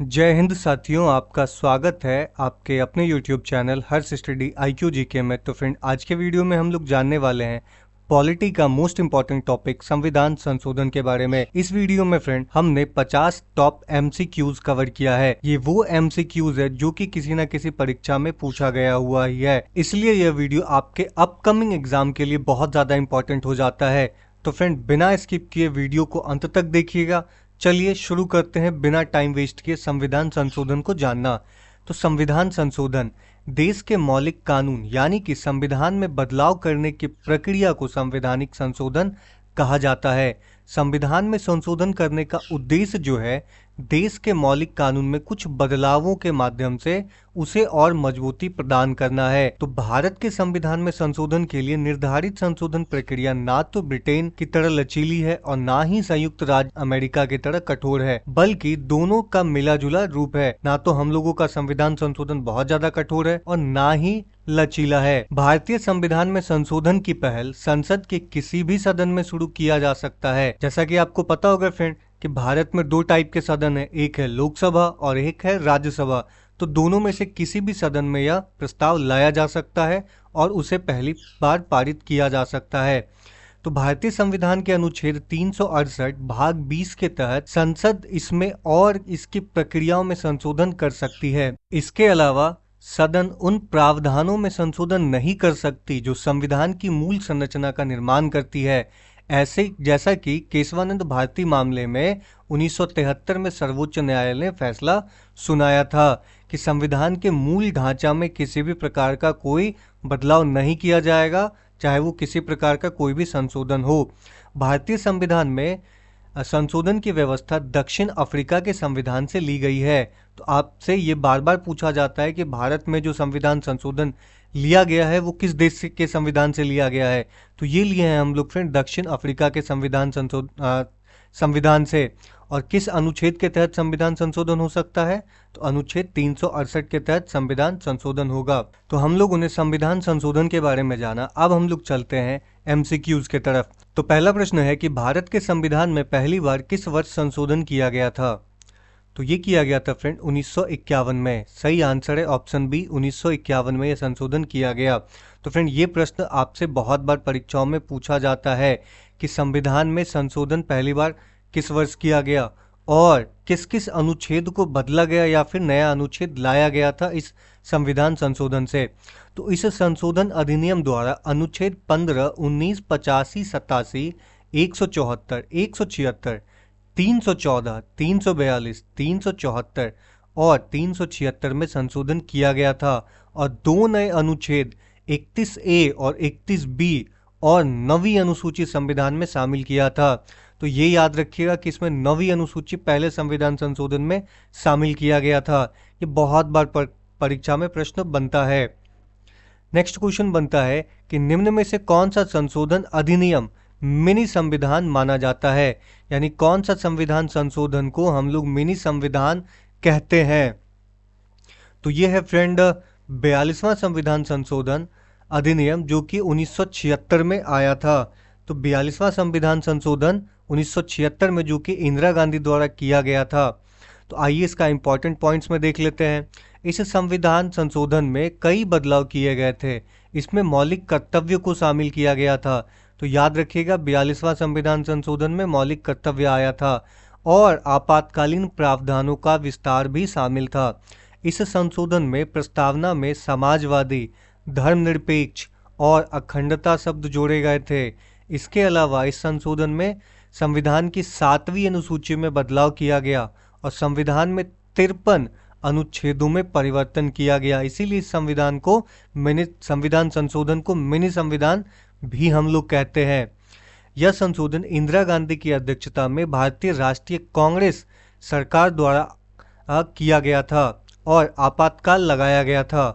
जय हिंद साथियों, आपका स्वागत है आपके अपने YouTube चैनल हर्ष स्टडी IQ जीके में। तो फ्रेंड, आज के वीडियो में हम लोग जानने वाले हैं पॉलिटी का मोस्ट इंपॉर्टेंट टॉपिक संविधान संशोधन के बारे में। इस वीडियो में फ्रेंड हमने 50 टॉप MCQs कवर किया है। ये वो MCQs है जो कि किसी न किसी परीक्षा में पूछा गया हुआ ही है, इसलिए यह वीडियो आपके अपकमिंग एग्जाम के लिए बहुत ज्यादा इंपॉर्टेंट हो जाता है। तो फ्रेंड, बिना स्किप किए वीडियो को अंत तक देखिएगा। चलिए शुरू करते हैं बिना टाइम वेस्ट किए संविधान संशोधन को जानना। तो संविधान संशोधन देश के मौलिक कानून यानी कि संविधान में बदलाव करने की प्रक्रिया को संवैधानिक संशोधन कहा जाता है। संविधान में संशोधन करने का उद्देश्य जो है, देश के मौलिक कानून में कुछ बदलावों के माध्यम से उसे और मजबूती प्रदान करना है। तो भारत के संविधान में संशोधन के लिए निर्धारित संशोधन प्रक्रिया ना तो ब्रिटेन की तरह लचीली है और ना ही संयुक्त राज्य अमेरिका की तरह कठोर है, बल्कि दोनों का मिला जुला रूप है। ना तो हम लोगों का संविधान संशोधन बहुत ज्यादा कठोर है और ना ही लचीला है। भारतीय संविधान में संशोधन की पहल संसद के किसी भी सदन में शुरू किया जा सकता है। जैसा कि आपको पता होगा फ्रेंड कि भारत में दो टाइप के सदन है, एक है लोकसभा और एक है राज्यसभा। तो दोनों में से किसी भी सदन में यह प्रस्ताव लाया जा सकता है और उसे पहली बार पारित किया जा सकता है। तो भारतीय संविधान के अनुच्छेद 368 भाग 20 के तहत संसद इसमें और इसकी प्रक्रियाओं में संशोधन कर सकती है। इसके अलावा सदन उन प्रावधानों में संशोधन नहीं कर सकती जो संविधान की मूल संरचना का निर्माण करती है। ऐसे जैसा कि केशवानंद भारती मामले में 1973 में सर्वोच्च न्यायालय ने फैसला सुनाया था कि संविधान के मूल ढांचा में किसी भी प्रकार का कोई बदलाव नहीं किया जाएगा, चाहे वो किसी प्रकार का कोई भी संशोधन हो। भारतीय संविधान में संशोधन की व्यवस्था दक्षिण अफ्रीका के संविधान से ली गई है। तो आपसे ये बार बार पूछा जाता है कि भारत में जो संविधान संशोधन लिया गया है वो किस देश के संविधान से लिया गया है। तो ये लिए हैं हम लोग फ्रेंड दक्षिण अफ्रीका के संविधान से। और किस अनुच्छेद के तहत संविधान संशोधन हो सकता है? तो अनुच्छेद 368 के तहत संविधान संशोधन होगा। तो हम लोग उन्हें संविधान संशोधन के बारे में जाना। अब हम लोग चलते हैं MCQs के तरफ। तो पहला प्रश्न है कि भारत के संविधान में पहली बार किस वर्ष संशोधन किया गया था? तो ये किया गया था फ्रेंड 1951 में। सही आंसर है ऑप्शन बी, 1951 में यह संशोधन किया गया। तो फ्रेंड, ये प्रश्न आपसे बहुत बार परीक्षाओं में पूछा जाता है कि संविधान में संशोधन पहली बार किस वर्ष किया गया और किस किस अनुच्छेद को बदला गया या फिर नया अनुच्छेद लाया गया था इस संविधान संशोधन से। तो इस संशोधन अधिनियम द्वारा अनुच्छेद 15, 19, 85, 87, 174, 176, 314, 342, 374 और 376 में संशोधन किया गया था और दो नए अनुच्छेद 31A और 31B और नवी अनुसूची संविधान में शामिल किया था। तो ये याद रखिएगा कि इसमें नवी अनुसूची पहले संविधान संशोधन में शामिल किया गया था। ये बहुत बार परीक्षा में प्रश्न बनता है। नेक्स्ट क्वेश्चन बनता है कि निम्न में से कौन सा संशोधन अधिनियम मिनी संविधान माना जाता है? यानी कौन सा संविधान संशोधन को हम लोग मिनी संविधान कहते हैं? तो ये है फ्रेंड 42वां संविधान संशोधन अधिनियम जो कि 1976 में आया था। तो 42वां संविधान संशोधन 1976 में जो कि इंदिरा गांधी द्वारा किया गया था। तो आइए इसका इंपॉर्टेंट पॉइंट्स में देख लेते हैं। इस संविधान संशोधन में कई बदलाव किए गए थे। इसमें मौलिक कर्तव्य को शामिल किया गया था। तो याद रखिएगा 42वां संविधान संशोधन में मौलिक कर्तव्य आया था और आपातकालीन प्रावधानों का विस्तार भी शामिल था। इस संशोधन में प्रस्तावना में समाजवादी, धर्मनिरपेक्ष और अखंडता शब्द जोड़े गए थे। इसके अलावा इस संशोधन में संविधान की 7वीं अनुसूची में बदलाव किया गया और संविधान में 53 अनुच्छेदों में परिवर्तन किया गया। इसीलिए इस संविधान संशोधन को मिनी संविधान भी हम लोग कहते हैं। यह संशोधन इंदिरा गांधी की अध्यक्षता में भारतीय राष्ट्रीय कांग्रेस सरकार द्वारा किया गया था और आपातकाल लगाया गया था।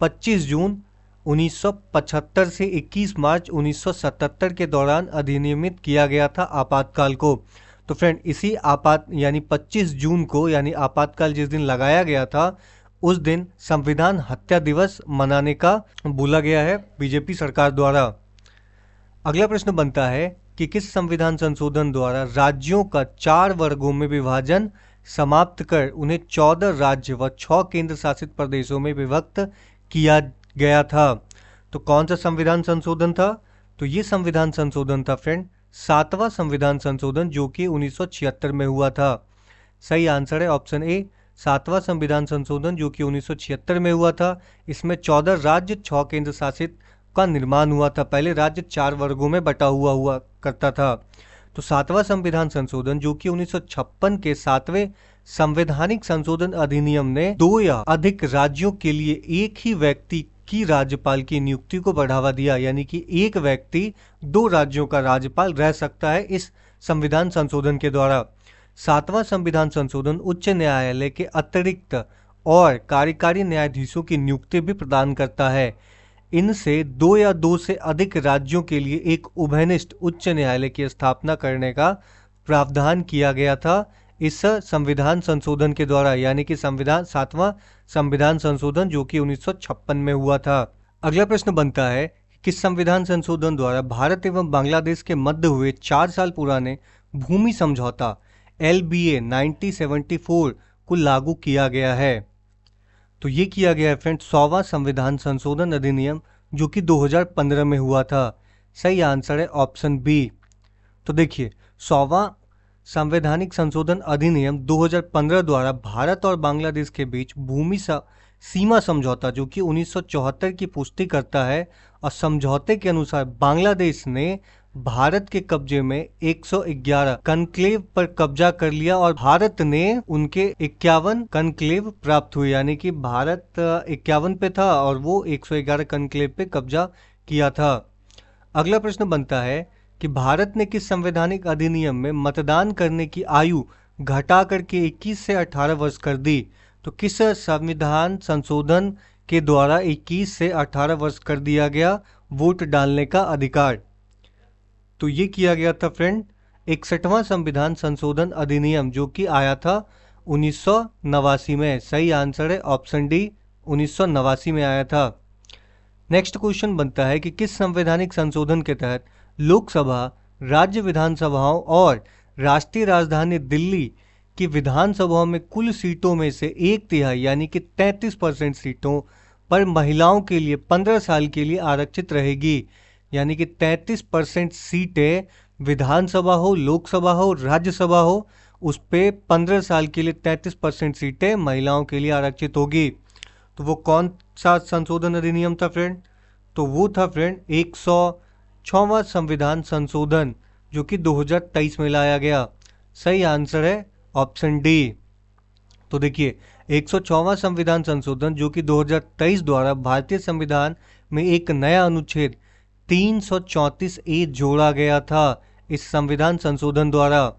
25 जून 1975 से 21 मार्च 1977 के दौरान अधिनियमित किया गया था आपातकाल को। तो फ्रेंड, इसी यानी 25 जून को यानी आपातकाल जिस दिन लगाया गया था उस दिन संविधान हत्या दिवस मनाने का बोला गया है बीजेपी सरकार द्वारा। अगला प्रश्न बनता है कि किस संविधान संशोधन द्वारा राज्यों का 4 वर्गों में विभाजन समाप्त कर उन्हें 14 राज्य व 6 केंद्र शासित प्रदेशों में विभक्त किया गया था। तो कौन सा संविधान संशोधन था? तो ये संविधान संशोधन था फ्रेंड 7वां संविधान संशोधन, जो कि 1976 में हुआ था। सही आंसर है ऑप्शन ए, 7वां संविधान संशोधन जो कि 1976 में हुआ था। इसमें 14 राज्य 6 केंद्र शासित का निर्माण हुआ था। पहले राज्य 4 वर्गों में बटा हुआ करता था। तो 7वां संविधान संशोधन जो कि 1956 के 7वें संवैधानिक संशोधन अधिनियम ने 2 या अधिक राज्यों के लिए एक ही व्यक्ति की राज्यपाल की नियुक्ति को बढ़ावा दिया, यानी कि एक व्यक्ति 2 राज्यों का राज्यपाल रह सकता है इस संविधान संशोधन के द्वारा। 7वां संविधान संशोधन उच्च न्यायालय के अतिरिक्त और कार्यकारी न्यायाधीशों की नियुक्ति भी प्रदान करता है। इनसे 2 या 2 से अधिक राज्यों के लिए एक उभयनिष्ठ उच्च न्यायालय की स्थापना करने का प्रावधान किया गया था इस संविधान संशोधन के द्वारा, यानी कि 7वां संविधान संशोधन जो कि 1956 में हुआ था। अगला प्रश्न बनता है किस संविधान संशोधन द्वारा भारत एवं बांग्लादेश के मध्य हुए 4 साल पुराने भूमि समझौता LBA 1974 को लागू किया गया है? तो ये किया गया है फ्रेंड 100वां संविधान संशोधन अधिनियम जो कि 2015 में हुआ था। सही आंसर है ऑप्शन बी। तो देखिए 100वां संवैधानिक संशोधन अधिनियम 2015 द्वारा भारत और बांग्लादेश के बीच भूमि सीमा समझौता जो कि 1974 की पुष्टि करता है, और समझौते के अनुसार बांग्लादेश ने भारत के कब्जे में 111 कनक्लेव पर कब्जा कर लिया और भारत ने उनके 51 कनक्लेव प्राप्त हुए, यानी कि भारत 51 पे था और वो 111 कनक्लेव पे कब्जा किया था। अगला प्रश्न बनता है कि भारत ने किस संवैधानिक अधिनियम में मतदान करने की आयु घटा करके 21 से 18 वर्ष कर दी? तो किस संविधान संशोधन के द्वारा 21 से 18 वर्ष कर दिया गया वोट डालने का अधिकार? तो ये किया गया था फ्रेंड 61वां संविधान संशोधन अधिनियम जो कि आया था 1989 में। सही आंसर है ऑप्शन डी, 1989 में आया था। नेक्स्ट क्वेश्चन बनता है कि किस संवैधानिक संशोधन के तहत लोकसभा, राज्य विधानसभाओं और राष्ट्रीय राजधानी दिल्ली की विधानसभाओं में कुल सीटों में से 1/3 यानी कि 33% सीटों पर महिलाओं के लिए 15 साल के लिए आरक्षित रहेगी? यानी कि 33% सीटें विधानसभा हो, लोकसभा हो, राज्यसभा हो, उस पे 15 साल के लिए 33% सीटें महिलाओं के लिए आरक्षित होगी। तो वो कौन सा संशोधन अधिनियम था फ्रेंड? तो वो था फ्रेंड 106वां संविधान संशोधन जो कि 2023 में लाया गया। सही आंसर है ऑप्शन डी। तो देखिए 106वां संविधान संशोधन जो कि 2023 द्वारा भारतीय संविधान में एक नया अनुच्छेद 334A जोड़ा गया था इस संविधान संशोधन द्वारा।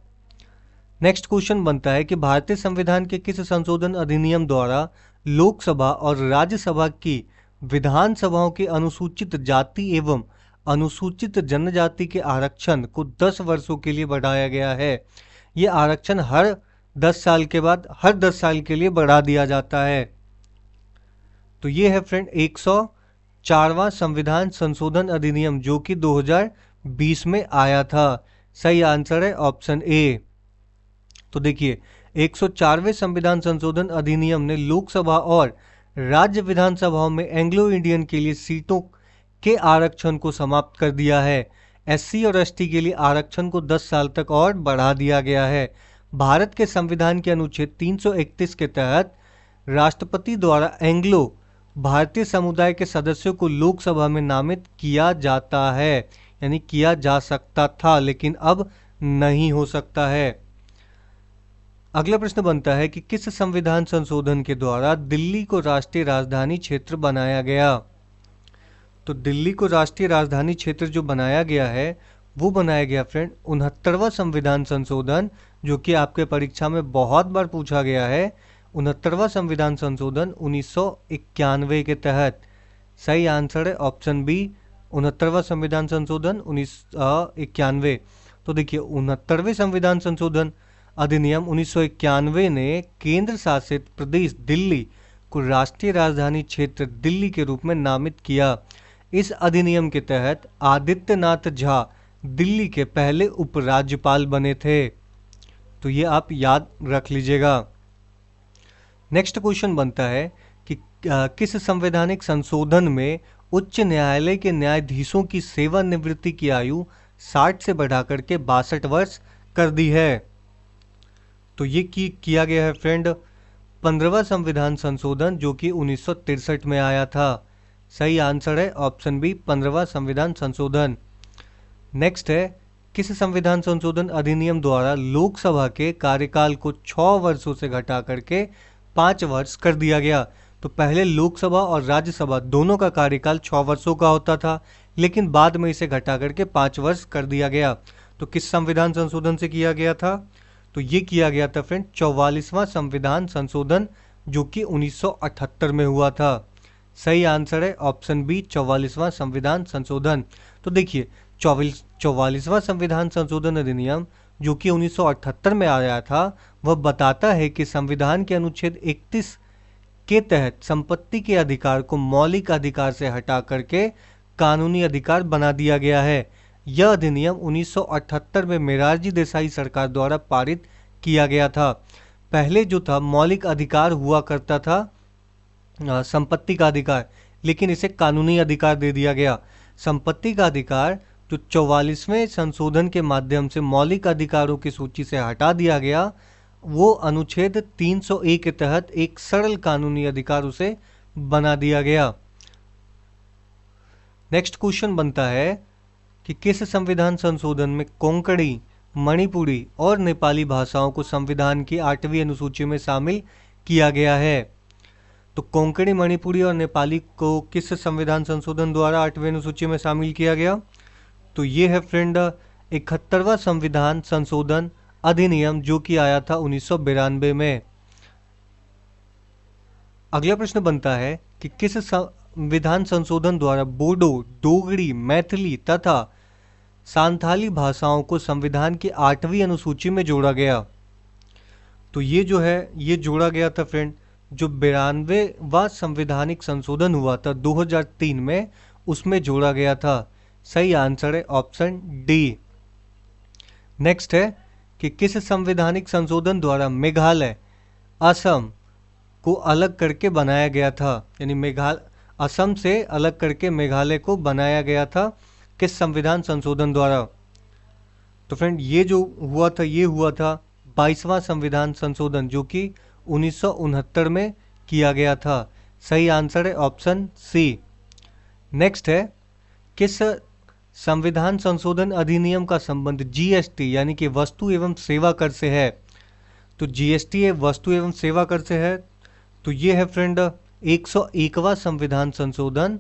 नेक्स्ट क्वेश्चन बनता है कि भारतीय संविधान के किस संशोधन अधिनियम द्वारा लोकसभा और राज्यसभा की विधानसभाओं के अनुसूचित जाति एवं अनुसूचित जनजाति के आरक्षण को 10 वर्षों के लिए बढ़ाया गया है? ये आरक्षण हर 10 साल के बाद हर 10 साल के लिए बढ़ा दिया जाता है। तो ये है फ्रेंड 104वां संविधान संशोधन अधिनियम जो कि 2020 में आया था। सही आंसर है ऑप्शन ए। तो देखिए 104वें संविधान संशोधन अधिनियम ने लोकसभा और राज्य विधानसभाओं में एंग्लो इंडियन के लिए सीटों के आरक्षण को समाप्त कर दिया है। SC और ST के लिए आरक्षण को 10 साल तक और बढ़ा दिया गया है। भारत के संविधान के अनुच्छेद 331 के तहत राष्ट्रपति द्वारा एंग्लो भारतीय समुदाय के सदस्यों को लोकसभा में नामित किया जाता है, यानी किया जा सकता था लेकिन अब नहीं हो सकता है। अगला प्रश्न बनता है कि किस संविधान संशोधन के द्वारा दिल्ली को राष्ट्रीय राजधानी क्षेत्र बनाया गया? तो दिल्ली को राष्ट्रीय राजधानी क्षेत्र जो बनाया गया है वो बनाया गया फ्रेंड 69वां संविधान संशोधन जो कि आपके परीक्षा में बहुत बार पूछा गया है। 69वां संविधान संशोधन 1991 के तहत। सही आंसर है ऑप्शन बी, 69वां संविधान संशोधन 1991। तो देखिए 69वें संविधान संशोधन अधिनियम 1991 ने केंद्र शासित प्रदेश दिल्ली को राष्ट्रीय राजधानी क्षेत्र दिल्ली के रूप में नामित किया। इस अधिनियम के तहत आदित्यनाथ झा दिल्ली के पहले उपराज्यपाल बने थे। तो ये आप याद रख लीजिएगा। नेक्स्ट क्वेश्चन बनता है कि किस संवैधानिक संशोधन में उच्च न्यायालय के न्यायाधीशों की सेवानिवृत्ति की आयु 60 से बढ़ाकर के 62 वर्ष कर दी है। तो ये किया गया है फ्रेंड 15वां संविधान संशोधन, जो कि 1963 में आया था। सही आंसर है ऑप्शन बी, 15वां संविधान संशोधन। नेक्स्ट है, किस संविधान संशोधन अधिनियम द्वारा लोकसभा के कार्यकाल को 6 वर्षों से घटा करके 5 वर्ष कर दिया गया। तो पहले लोकसभा और राज्यसभा दोनों का कार्यकाल 6 वर्षों का होता था, लेकिन बाद में इसे घटा करके 5 वर्ष कर दिया गया। तो किस संविधान संशोधन से किया गया था? तो ये किया गया था फ्रेंड 44वां संविधान संशोधन, जो कि 1978 में हुआ था। सही आंसर है ऑप्शन बी, 44वां संविधान संशोधन। तो देखिए 44वां संविधान संशोधन अधिनियम जो कि 1978 में आया था, वह बताता है कि संविधान के अनुच्छेद 31 के तहत संपत्ति के अधिकार को मौलिक अधिकार से हटा करके कानूनी अधिकार बना दिया गया है। यह अधिनियम 1978 में मोरारजी देसाई सरकार द्वारा पारित किया गया था। पहले जो था मौलिक अधिकार हुआ करता था संपत्ति का अधिकार, लेकिन इसे कानूनी अधिकार दे दिया गया। संपत्ति का अधिकार जो 44वें संशोधन के माध्यम से मौलिक अधिकारों की सूची से हटा दिया गया, वो अनुच्छेद 301 के तहत एक सरल कानूनी अधिकार उसे बना दिया गया। नेक्स्ट क्वेश्चन बनता है कि किस संविधान संशोधन में कोंकणी, मणिपुरी और नेपाली भाषाओं को संविधान की 8वीं अनुसूची में शामिल किया गया है? तो कोंकणी, मणिपुरी और नेपाली को किस संविधान संशोधन द्वारा 8वीं अनुसूची में शामिल किया गया? तो ये है फ्रेंड 71वां संविधान संशोधन अधिनियम, जो कि आया था 1992 में। अगला प्रश्न बनता है कि किस संविधान संशोधन द्वारा बोडो, डोगरी, मैथिली तथा सांथाली भाषाओं को संविधान की 8वीं अनुसूची में जोड़ा गया? तो ये जो है ये जोड़ा गया था फ्रेंड जो 92वां संवैधानिक संशोधन हुआ था 2003 में, उसमें जोड़ा गया था। सही आंसर है ऑप्शन डी। नेक्स्ट है कि किस संवैधानिक संशोधन द्वारा मेघालय, असम को अलग करके बनाया गया था? यानी असम से अलग करके मेघालय को बनाया गया था किस संविधान संशोधन द्वारा? तो फ्रेंड ये जो हुआ था ये हुआ था 22वां संविधान संशोधन, जो कि 1969 में किया गया था। सही आंसर है ऑप्शन सी। नेक्स्ट है, किस संविधान संशोधन अधिनियम का संबंध जीएसटी यानी कि वस्तु एवं सेवा कर से है? तो जीएसटी वस्तु एवं सेवा कर से है। तो ये है फ्रेंड 101वां संविधान संशोधन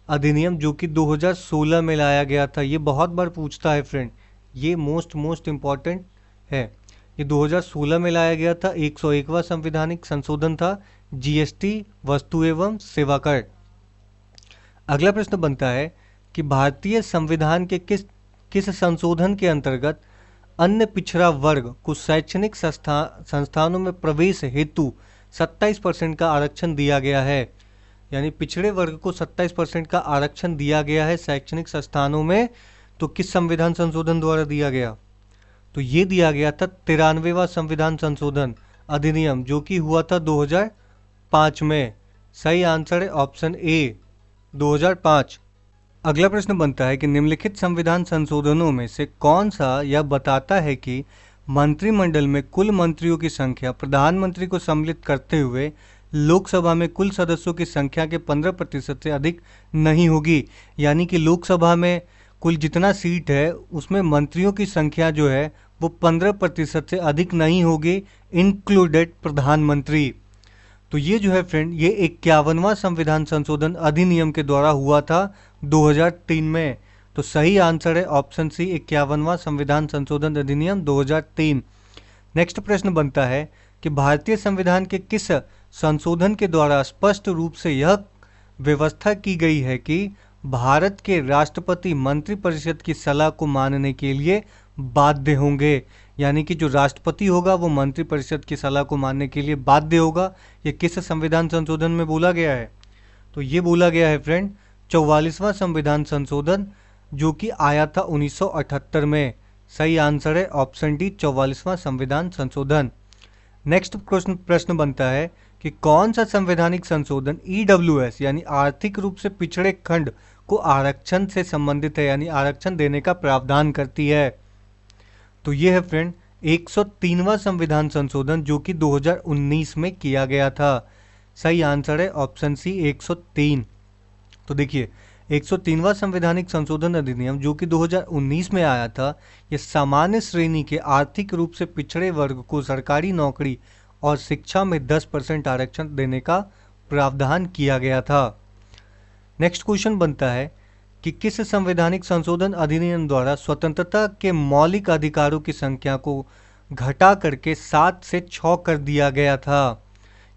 अधिनियम, जो कि 2016 में लाया गया था। ये बहुत बार पूछता है फ्रेंड, ये मोस्ट इम्पॉर्टेंट है। ये 2016 में लाया गया था, 101वां संविधानिक संशोधन था, जीएसटी वस्तु एवं सेवा कर। अगला प्रश्न बनता है कि भारतीय संविधान के किस संशोधन के अंतर्गत अन्य पिछड़ा वर्ग को शैक्षणिक संस्थानों में प्रवेश हेतु 27% का आरक्षण दिया गया है? यानी पिछड़े वर्ग को 27% का आरक्षण दिया गया है शैक्षणिक संस्थानों में। तो किस संविधान संशोधन द्वारा दिया गया? तो ये दिया गया था 93वां संविधान संशोधन अधिनियम, जो कि हुआ था 2005 में। सही आंसर है ऑप्शन ए, 2005। अगला प्रश्न बनता है कि निम्नलिखित संविधान संशोधनों में से कौन सा यह बताता है कि मंत्रिमंडल में कुल मंत्रियों की संख्या प्रधानमंत्री को सम्मिलित करते हुए लोकसभा में कुल सदस्यों की संख्या के 15% से अधिक नहीं होगी? यानी कि लोकसभा में कुल जितना सीट है उसमें मंत्रियों की संख्या जो है वो 15% से अधिक नहीं होगी, इंक्लूडेड प्रधानमंत्री। तो ये जो है फ्रेंड ये 51वां संविधान संशोधन अधिनियम के द्वारा हुआ था 2003 में। तो सही आंसर है ऑप्शन सी, 51वां संविधान संशोधन अधिनियम 2003। नेक्स्ट प्रश्न बनता है कि भारतीय संविधान के किस संशोधन के द्वारा स्पष्ट रूप से यह व्यवस्था की गई है कि भारत के राष्ट्रपति मंत्रिपरिषद की सलाह को मानने के लिए बाध्य होंगे? यानी कि जो राष्ट्रपति होगा वो मंत्रिपरिषद की सलाह को मानने के लिए बाध्य होगा। ये किस संविधान संशोधन में बोला गया है? तो ये बोला गया है फ्रेंड 44वां संविधान संशोधन, जो कि आया था 1978 में। सही आंसर है ऑप्शन डी 44वां संविधान संशोधन। नेक्स्ट प्रश्न बनता है कि कौन सा संवैधानिक संशोधन ईडब्ल्यूएस यानी आर्थिक रूप से पिछड़े खंड को आरक्षण से संबंधित है, यानी आरक्षण देने का प्रावधान करती है। तो ये है फ्रेंड 103वां संविधान संशोधन जो कि 2019 में किया गया था। सही आंसर है ऑप्शन सी 103। तो देखिए 103वां संवैधानिक संशोधन अधिनियम जो कि 2019 में आया था, यह सामान्य श्रेणी के आर्थिक रूप से पिछड़े वर्ग को सरकारी नौकरी और शिक्षा में 10% आरक्षण देने का प्रावधान किया गया था। नेक्स्ट क्वेश्चन बनता है कि किस संवैधानिक संशोधन अधिनियम द्वारा स्वतंत्रता के मौलिक अधिकारों की संख्या को घटा करके 7 से 6 कर दिया गया था।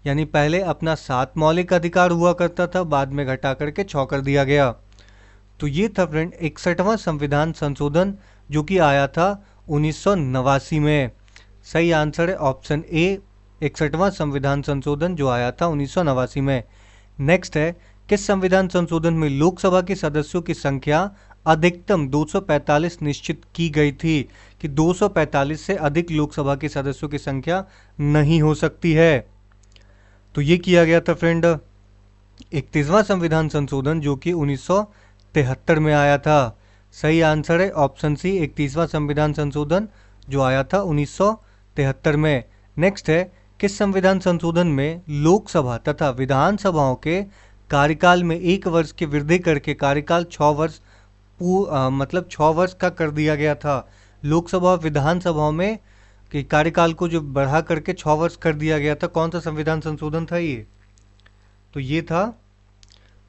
यानी पहले अपना 7 मौलिक अधिकार हुआ करता था, बाद में घटा करके 6 कर दिया गया। तो ये था फ्रेंड 61वां संविधान संशोधन जो कि आया था 1989 में। सही आंसर है ऑप्शन ए 61वां संविधान संशोधन जो आया था 1989 में। नेक्स्ट है किस संविधान संशोधन में लोकसभा के सदस्यों की संख्या अधिकतम 245 निश्चित की गई थी कि 245 से अधिक लोकसभा के सदस्यों की संख्या नहीं हो सकती है। तो ये किया गया था फ्रेंड 31वां संविधान संशोधन जो कि 1973 में आया था। सही आंसर है ऑप्शन सी 31वां संविधान संशोधन जो आया था 1973 में। नेक्स्ट है किस संविधान संशोधन में लोकसभा तथा विधानसभाओं के कार्यकाल में 1 वर्ष की वृद्धि करके कार्यकाल 6 वर्ष मतलब 6 वर्ष का कर दिया गया था। लोकसभा विधानसभाओं में कि कार्यकाल को जो बढ़ा करके 6 वर्ष कर दिया गया था। कौन सा संविधान संशोधन था ये? तो ये था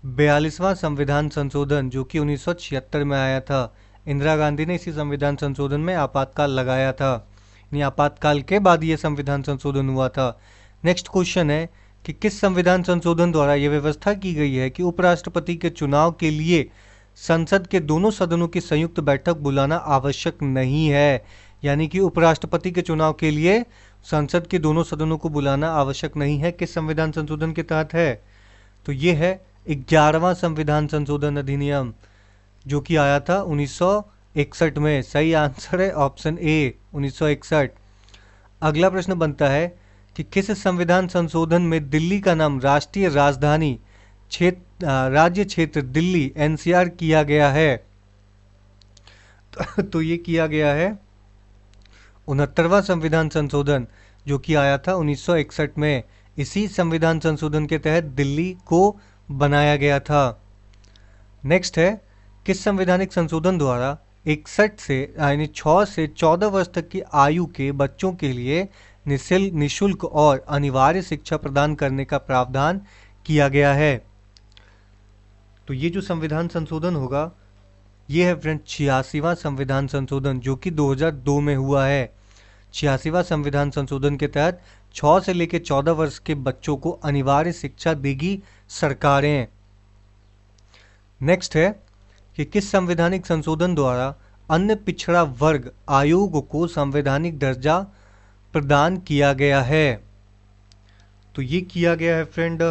42वां संविधान संशोधन जो कि 1976 में आया था। इंदिरा गांधी ने इसी संविधान संशोधन में आपातकाल लगाया था, यानी आपातकाल के बाद ये संविधान संशोधन हुआ था। नेक्स्ट क्वेश्चन है कि किस संविधान संशोधन द्वारा यह व्यवस्था की गई है कि उपराष्ट्रपति के चुनाव के लिए संसद के दोनों सदनों की संयुक्त बैठक बुलाना आवश्यक नहीं है। यानी कि उपराष्ट्रपति के चुनाव के लिए संसद के दोनों सदनों को बुलाना आवश्यक नहीं है। किस संविधान संशोधन के तहत है? तो ये है 11वां संविधान संशोधन अधिनियम जो कि आया था 1961 में। सही आंसर है ऑप्शन ए 1961। अगला प्रश्न बनता है कि किस संविधान संशोधन में दिल्ली का नाम राष्ट्रीय राजधानी राज्य क्षेत्र दिल्ली एनसीआर किया गया है? तो ये किया गया है 69वां संविधान संशोधन जो कि आया था 1961 में। इसी संविधान संशोधन के तहत दिल्ली को बनाया गया था। नेक्स्ट है किस संवैधानिक संशोधन द्वारा 61 से यानी 6 से 14 वर्ष तक की आयु के बच्चों के लिए निःशुल्क और अनिवार्य शिक्षा प्रदान करने का प्रावधान किया गया है? तो ये जो संविधान संशोधन होगा ये है फ्रेंड 86वां संविधान संशोधन जो कि 2002 में हुआ है। 86वां संविधान संशोधन के तहत 6 से लेकर 14 वर्ष के बच्चों को अनिवार्य शिक्षा देगी सरकारें। नेक्स्ट है कि किस संवैधानिक संशोधन द्वारा अन्य पिछड़ा वर्ग आयोग को संवैधानिक दर्जा प्रदान किया गया है? तो ये किया गया है फ्रेंड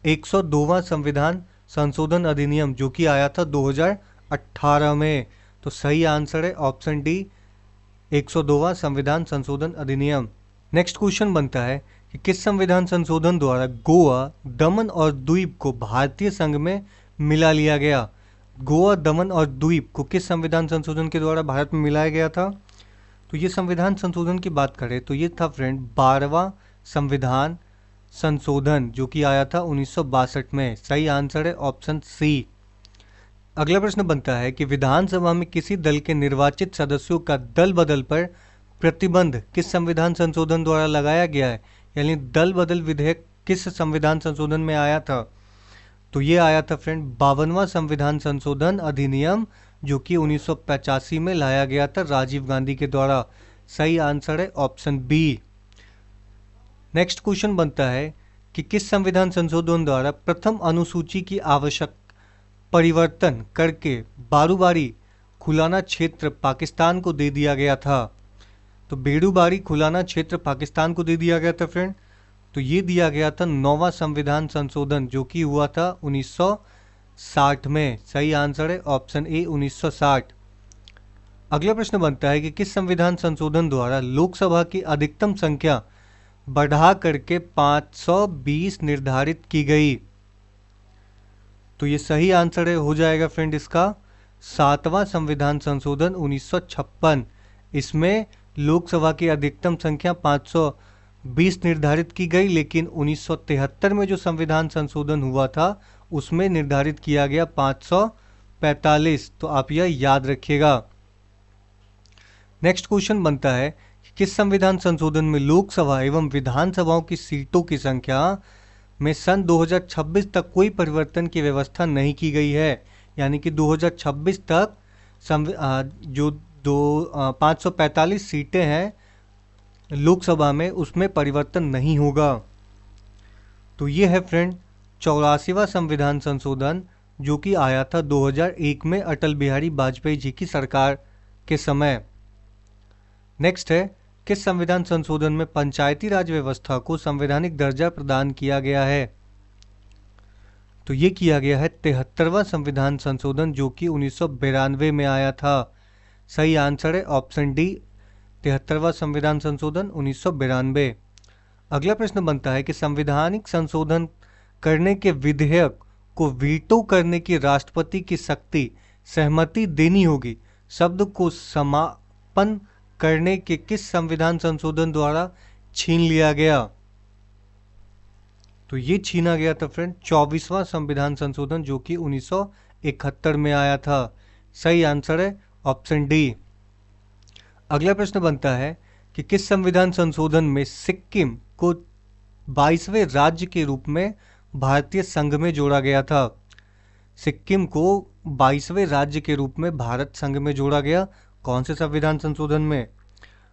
102वां संविधान संशोधन अधिनियम जो कि आया था 2018 में। तो सही आंसर है ऑप्शन डी 102वां संविधान संशोधन अधिनियम। नेक्स्ट क्वेश्चन बनता है कि किस संविधान संशोधन द्वारा गोवा, दमन और द्वीप को भारतीय संघ में मिला लिया गया? गोवा, दमन और द्वीप को किस संविधान संशोधन के द्वारा भारत में मिलाया गया था? तो ये संविधान संशोधन की बात करें तो ये था फ्रेंड 12वां संविधान संशोधन जो कि आया था 1962 में। सही आंसर है ऑप्शन सी। अगला प्रश्न बनता है कि विधानसभा में किसी दल के निर्वाचित सदस्यों का दल बदल पर प्रतिबंध किस संविधान संशोधन द्वारा लगाया गया है? यानी दल बदल विधेयक किस संविधान संशोधन में आया था? तो ये आया था फ्रेंड 52वां संविधान संशोधन अधिनियम जो कि 1985 में लाया गया था राजीव गांधी के द्वारा। सही आंसर है ऑप्शन बी। नेक्स्ट क्वेश्चन बनता है कि किस संविधान संशोधन द्वारा प्रथम अनुसूची की आवश्यक परिवर्तन करके बारूबारी खुलाना क्षेत्र पाकिस्तान को दे दिया गया था? तो बेड़ूबारी खुलाना क्षेत्र पाकिस्तान को दे दिया गया था फ्रेंड। तो ये दिया गया था 9वां संविधान संशोधन जो कि हुआ था 1960 में। सही आंसर है ऑप्शन ए 1960। अगला प्रश्न बनता है कि किस संविधान संशोधन द्वारा लोकसभा की अधिकतम संख्या बढ़ा करके 520 निर्धारित की गई? तो ये सही आंसर है, हो जाएगा फ्रेंड इसका 7वां संविधान संशोधन 1956। इसमें लोकसभा की अधिकतम संख्या 520 निर्धारित की गई, लेकिन 1973 में जो संविधान संशोधन हुआ था उसमें निर्धारित किया गया 545। तो आप यह याद रखिएगा। नेक्स्ट क्वेश्चन बनता है कि किस संविधान संशोधन में लोकसभा एवं विधानसभाओं की सीटों की संख्या में सन 2026 तक कोई परिवर्तन की व्यवस्था नहीं की गई है? यानी कि 2026 तक जो 545 सीटें हैं लोकसभा में उसमें परिवर्तन नहीं होगा। तो ये है फ्रेंड 84वां संविधान संशोधन, जो कि आया था 2001 में अटल बिहारी वाजपेयी जी की सरकार के समय। नेक्स्ट है, किस संविधान संशोधन में पंचायती राज व्यवस्था को संवैधानिक दर्जा प्रदान किया गया है? तो ये किया गया है 73वां संविधान संशोधन, जो कि 1992 में आया था। सही आंसर है ऑप्शन डी, 73वां संविधान संशोधन 1992। अगला प्रश्न बनता है कि संवैधानिक संशोधन करने के विधेयक को वीटो करने की राष्ट्रपति की शक्ति सहमति देनी होगी शब्द को समापन करने के किस संविधान संशोधन द्वारा छीन लिया गया? तो ये छीना गया था फ्रेंड 24वां संविधान संशोधन, जो कि 1971 में आया था। सही आंसर है ऑप्शन डी। अगला प्रश्न बनता है कि किस संविधान संशोधन में सिक्किम को 22वें राज्य के रूप में भारतीय संघ में जोड़ा गया था? सिक्किम को 22वें राज्य के रूप में भारत संघ में जोड़ा गया, कौन से संविधान संशोधन में?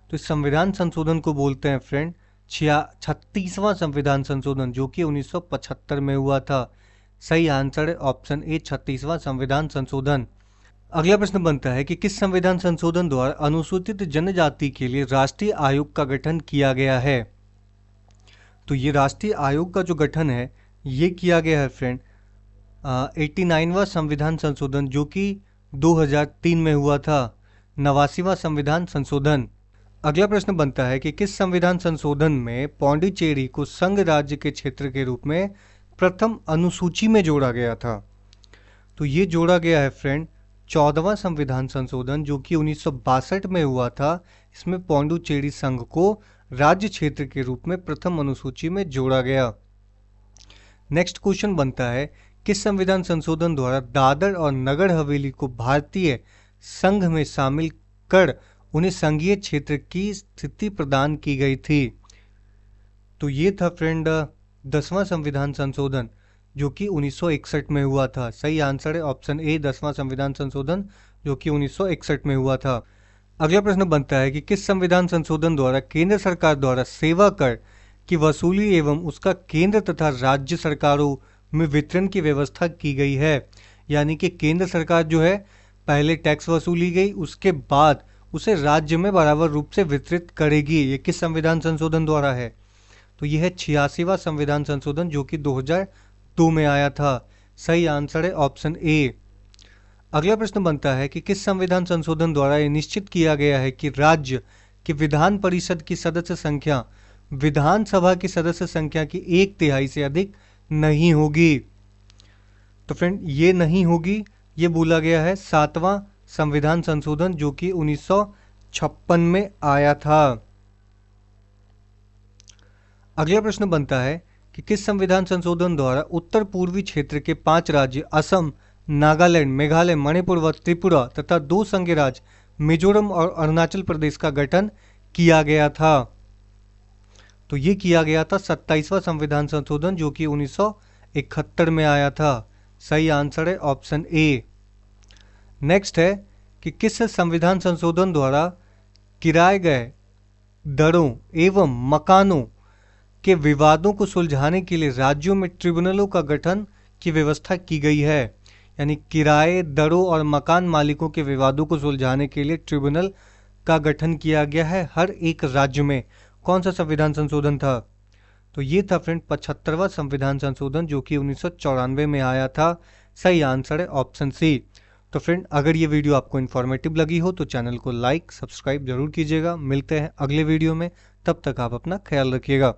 तो इस संविधान संशोधन को बोलते हैं फ्रेंड 36वां संविधान संशोधन, जो कि 1975 में हुआ था। सही आंसर है ऑप्शन ए, 36वां संविधान संशोधन। अगला प्रश्न बनता है कि किस संविधान संशोधन द्वारा अनुसूचित जनजाति के लिए राष्ट्रीय आयोग का गठन किया गया है? तो ये राष्ट्रीय आयोग का जो गठन है ये किया गया है फ्रेंड 89वां संविधान संशोधन, जो कि 2003 में हुआ था। 89वां संविधान संशोधन। अगला प्रश्न बनता है कि किस संविधान संशोधन में पौंडीचेरी को संघ राज्य के क्षेत्र के रूप में प्रथम अनुसूची में जोड़ा गया था? तो ये जोड़ा गया है फ्रेंड 14वां संविधान संशोधन, जो कि 1962 में हुआ था। इसमें पौंडीचेरी संघ को राज्य क्षेत्र के रूप में प्रथम अनुसूची में जोड़ा गया। नेक्स्ट क्वेश्चन बनता है किस संविधान संशोधन द्वारा दादर और नगर हवेली को भारतीय संघ में शामिल कर उन्हें संघीय क्षेत्र की स्थिति प्रदान की गई थी? तो ये था फ्रेंड 10वां संविधान संशोधन, जो कि 1961 में हुआ था। सही आंसर है ऑप्शन ए, 10वां संविधान संशोधन, जो कि 1961 में हुआ था। अगला प्रश्न बनता है कि किस संविधान संशोधन द्वारा केंद्र सरकार द्वारा सेवा कर की वसूली एवं उसका केंद्र तथा राज्य सरकारों में वितरण की व्यवस्था की गई है? यानी कि केंद्र सरकार जो है पहले टैक्स वसूली गई, उसके बाद उसे राज्य में बराबर रूप से वितरित करेगी। ये किस संविधान संशोधन द्वारा है? तो यह है 86वां संविधान संशोधन, जो कि 2002 में आया था। सही आंसर है ऑप्शन ए। अगला प्रश्न बनता है कि किस संविधान संशोधन द्वारा यह निश्चित किया गया है कि राज्य की विधान परिषद की सदस्य संख्या विधानसभा की सदस्य संख्या की 1/3 से अधिक नहीं होगी? तो फ्रेंड ये नहीं होगी, ये बोला गया है 7वां संविधान संशोधन, जो कि 1956 में आया था। अगला प्रश्न बनता है कि किस संविधान संशोधन द्वारा उत्तर पूर्वी क्षेत्र के 5 राज्य असम, नागालैंड, मेघालय, मणिपुर व त्रिपुरा तथा 2 संघीय राज्य मिजोरम और अरुणाचल प्रदेश का गठन किया गया था? तो ये किया गया था 27वां संविधान संशोधन, जो कि 1971 में आया था। सही आंसर है ऑप्शन ए। नेक्स्ट है कि किस संविधान संशोधन द्वारा किराए गए दरों एवं मकानों के विवादों को सुलझाने के लिए राज्यों में ट्रिब्यूनलों का गठन की व्यवस्था की गई है? यानी किराए दरों और मकान मालिकों के विवादों को सुलझाने के लिए ट्रिब्यूनल का गठन किया गया है हर एक राज्य में। कौन सा संविधान संशोधन था? तो ये था फ्रेंड 75वां संविधान संशोधन, जो कि 1994 में आया था। सही आंसर है ऑप्शन सी, तो फ्रेंड, अगर ये वीडियो आपको इन्फॉर्मेटिव लगी हो तो चैनल को लाइक सब्सक्राइब जरूर कीजिएगा। मिलते हैं अगले वीडियो में, तब तक आप अपना ख्याल रखिएगा।